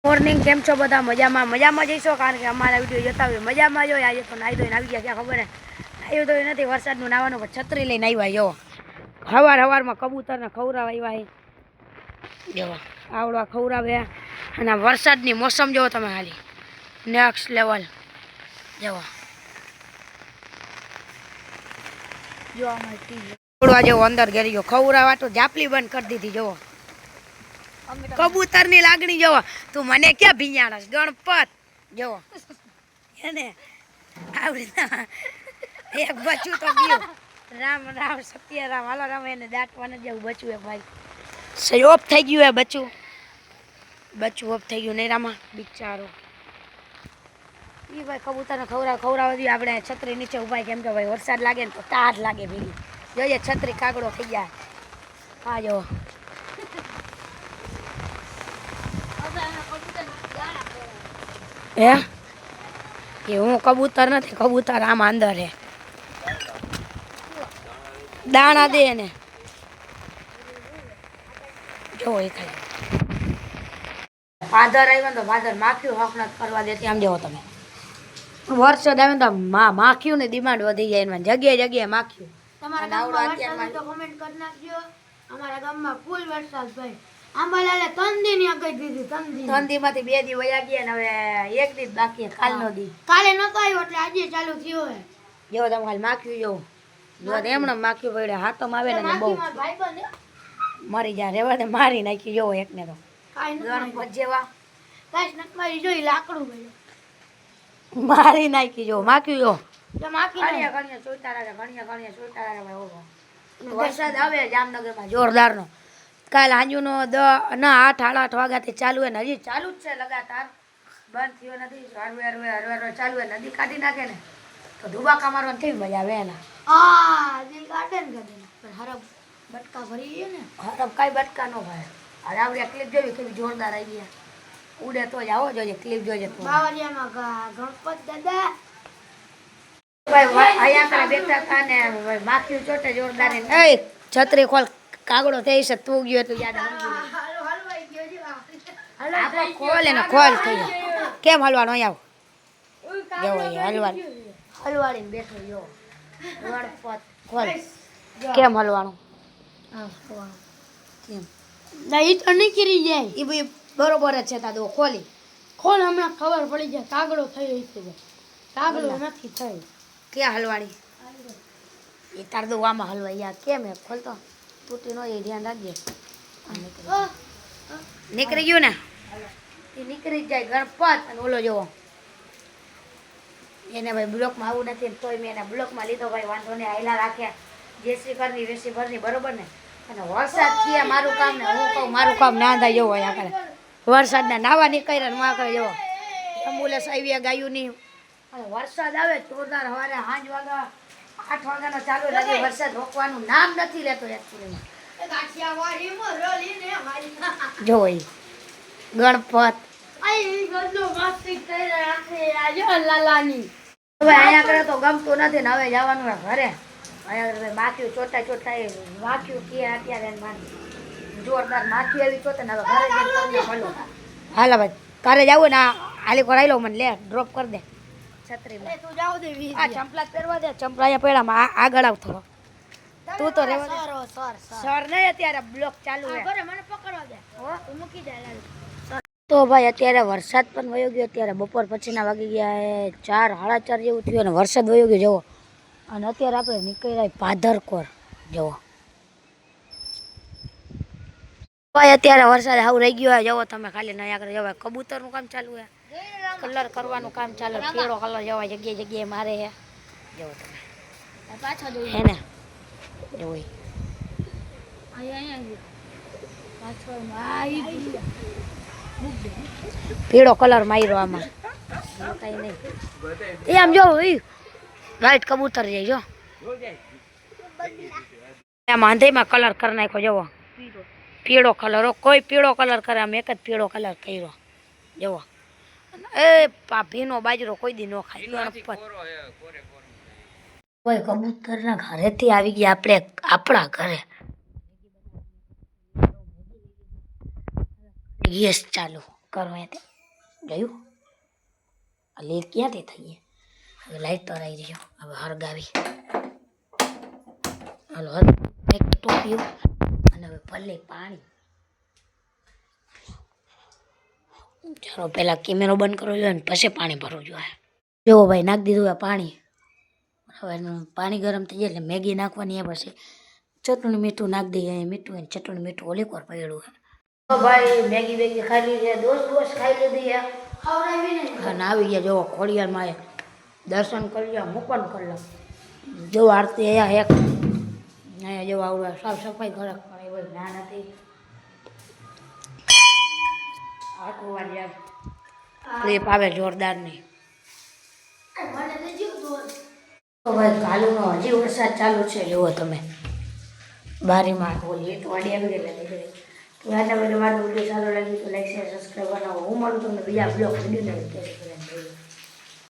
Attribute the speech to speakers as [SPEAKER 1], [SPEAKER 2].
[SPEAKER 1] Morning કેમ છો બધા? મજામાં જઈશો, કારણ કે અમારા વિડીયો જોતા હોય મજામાં જ હોય. આજે તો નાહી ધોઈને આવી ગયા, ક્યાં ખબર નાહ્યું ધોઈ નથી, વરસાદનું નાવાનું, પણ છત્રી લઈને આવ્યા. જો સવારમાં કબૂતરને ખવડાવ્યા જો આવડા ખવડાવ્યા. અને વરસાદની મોસમ જોવો તમે, ખાલી નેક્સ્ટ લેવલ. જો અમારી જેવો અંદર ઘેરી ગયો, ખવડાવવા તો જાપલી બંધ કરી દીધી. જોવો કબૂતર ની લાગણી જોવો. તું મને ક્યાં ભીંજાણસ ગણપત જોવો એને એક બચ્ચું તો ગયું. રામ રામ સત્યરામ, હાલો રામ. એને દાટવાને જેવું બચ્ચું એક ભાઈ ઓફ થઈ ગયું. એ બચ્ચું ઓફ થઈ ગયું. નહીં રામા બિચારો. એ ભાઈ કબૂતરને ખવડાવવા દઈએ આપણે છત્રી નીચે ઉભાય, કેમ કે ભાઈ વરસાદ લાગે ને તો તાર લાગે ભેગી. જોઈએ છત્રી કાગડો થઈ જાય. હા જો હે કે હું કબૂતર નથી, કબૂતર આમ અંદર હે. દાણા દે ને જો એ ખાલી ભાદર આવ્યો તો ભાદર માખ્યું હક નથી કરવા દેતી. આમ જેવો તમે વરસાદ આવે તો માખ્યું ને ડિમાન્ડ વધી જાય. એમાં જગ્યાએ માખ્યું.
[SPEAKER 2] અમારા ગામમાં ફૂલ વરસાદ ભાઈ. આંબાલાલે 3 દી ની આગળ દીધી.
[SPEAKER 1] 3 દી માંથી 2 દી વયા ગયા ને હવે 1 દી બાકી. કાલનો દી
[SPEAKER 2] કાલે નતો આવ્યો એટલે આજે ચાલુ થયો હે.
[SPEAKER 1] જો તમે ખાલી માખ્યું જો એમણે માખ્યું પડે હાથમાં આવે ને બહુ મરી જાય. રેવા દે, મારી નાખી. જો એકને તો જેવા
[SPEAKER 2] લાકડું
[SPEAKER 1] મારી નાખી. જો માખ્યું વરસાદ આવે જામનગરમાં જોરદાર નો. કાલ હાંજુનો 8 સાડા 8 વાગ્યાથી ચાલુ હોય ને હજી ચાલુ જ છે લગાતાર, બંધ થયો નથી. હરવે ચાલુ હોય. નદી કાઢી નાખે ને તો ધુબાકા મારવાની કેવી મજા આવે. એના
[SPEAKER 2] હરબ બટકા ભરી ગયો ને.
[SPEAKER 1] હરબ કઈ બટકા નો ભાઈ. હવે આપણે ક્લિપ જોઈ કેવી જોરદાર આવી ગયા. ઉડે તો જ આવો જોઈએ, ક્લિપ જોઈએ તો.
[SPEAKER 2] બાવળિયામાં ગણપત દાદા
[SPEAKER 1] ભાઈ અહીંયા બેઠા હતા ને માખ્યું ચોટે જોરદાર. એ છત્રી ખોલ, કાગડો થઈ છે. તું ગયો તો યાદ ખોલ એને ખોલ થઈ ગયો. કેમ હલવાનો? આવ હલવાડી બેઠો. જો ગણપત ખોલ. કેમ હલવાનું? કેમ
[SPEAKER 2] નહીં તો નીકળી જાય.
[SPEAKER 1] એ ભાઈ બરોબર જ છે. તાદો ખોલી
[SPEAKER 2] ખોલ, હમણાં ખબર પડી જાય. કાગડો થયો છે. કાગડો નથી થયો.
[SPEAKER 1] ક્યાં હલવાણી? એ તાર દો આમાં હલવાઈ. યાર કેમ હે? ખોલતો તૂટી નો. એ ધ્યાન રાખજે. નીકળી ગયું ને એ નીકળી જાય ગણપત. અને ઓલો જોવો એને ભાઈ બ્લોકમાં આવું નથી તોય મેં એને બ્લોકમાં લીધો. ભાઈ વાંધો નહીં, હાયલા રાખ્યા. જેસી કરની વેસી ભરની બરોબર ને. અને વરસાદ થયા મારું કામ ને હું કહું મારું કામ ના થાય. જવો અહીંયા કરે વરસાદના નાવા નીકળ્યા ને માં કરે. જવો એમ્બ્યુલન્સ આવી ગાયું નહીં. અને વરસાદ આવે જોરદાર. સવારે 5 વાગ્યા 8 વાગ્યાનો ચાલુ લાગે. વરસાદ રોકવાનું નામ નથી લેતો. જો ગણપત હવે અહીંયા કરે તો ગમતું નથી ને હવે જવાનું ઘરે. અહીંયા માખ્યું ચોટા એ માખ્યું ક્યાં અત્યારે જોરદાર માખ્યું એવી ચોટે ને હવે ઘરે જઈને ભલો. હાલા ભાઈ ઘરે જવું ને હાલી કરાવી લો. મને લે ડ્રોપ કરી દે છત્રીમાં.
[SPEAKER 2] તું જાવ દે.
[SPEAKER 1] આ ચંપલા પહેરવા દે. ચંપલા અહીંયા પેડામાં આગળ આવ થોડો. તું તો રેવા સર નહીં અત્યારે બ્લોક ચાલુ છે.
[SPEAKER 2] મને પકડવા દે. મૂકી દે.
[SPEAKER 1] તો ભાઈ અત્યારે વરસાદ પણ વયો ગયો. અત્યારે બપોર પછીના વાગી ગયા 4 સાડા 4 જેવું થયું અને વરસાદ વયો ગયો જવો. અને અત્યારે આપણે નીકળ્યા પાધરકોર જવો. ભાઈ અત્યારે વરસાદ આવું રહી ગયો. જવો તમે ખાલી નયા કરે. જવાય કબૂતરનું કામ ચાલુ છે, કલર કરવાનું કામ ચાલુ. પીળો કલર જવાય જગ્યાએ મારે છે. જવો તમે
[SPEAKER 2] પાછા જોઈ
[SPEAKER 1] હે ને. જોઈ પીળો કલર માર્યો આમાં. કઈ નહીં એ આમ જો વ્હાઈટ કબૂતર જાય. જો આમ આંધીમાં કલર કરી નાખ્યો. જવો પીળો કલર. કોઈ પીળો કલર કરે, આમ એક જ પીળો કલર કર્યો. જવો એ ભીનો બાજરો કોઈ દી ન ખાય. ગણપત ભાઈ કબૂતરના ઘરેથી આવી ગયા આપણે આપણા ઘરે. ગેસ ચાલુ કરવા જોયું આ લીક ક્યાંથી થઈએ હવે લાઈટ તો આવી રહ્યો હવે હરગાવી હાલો એક ટોપ્યું અને હવે ભલે પાણી ચાલો પહેલાં કેમેરો બંધ કરવો જોઈએ ને પછી પાણી ભરવું જોઈએ જો ભાઈ નાખી દીધું આ પાણી હવે પાણી ગરમ થઈ જાય એટલે મેગી નાખવાની એ પછી ચટણી મીઠું નાખી દઈએ મીઠું અને ચટણી મીઠું ઓલી પર પડ્યું છે ભાઈ મેગી બેગી ખાઈ લીધી દોસ્ત ખાઈ લીધી અને આવી ગયા જો ખોડિયારમાં એ દર્શન કરી લો મુકન કરી લો જો આરતી અહીંયા એક અહીંયા જો આવડે સાફ સફાઈ ઘરે પણ એવું ના નથી આખું વાર યાર ક્લિપ આવે જોરદારની તો ભાઈ કાલુનો હજી વરસાદ ચાલુ છે જુઓ તમે બારીમાં લીટ વાડી આવી ગયેલા નીકળી તો આટલા બધા મારો વિડીયો સારો લાગ્યો તો લાઈક શેર સબસ્ક્રાઈબ બનાવો હું મળું તમને બીજા બ્લોગ વિડીયો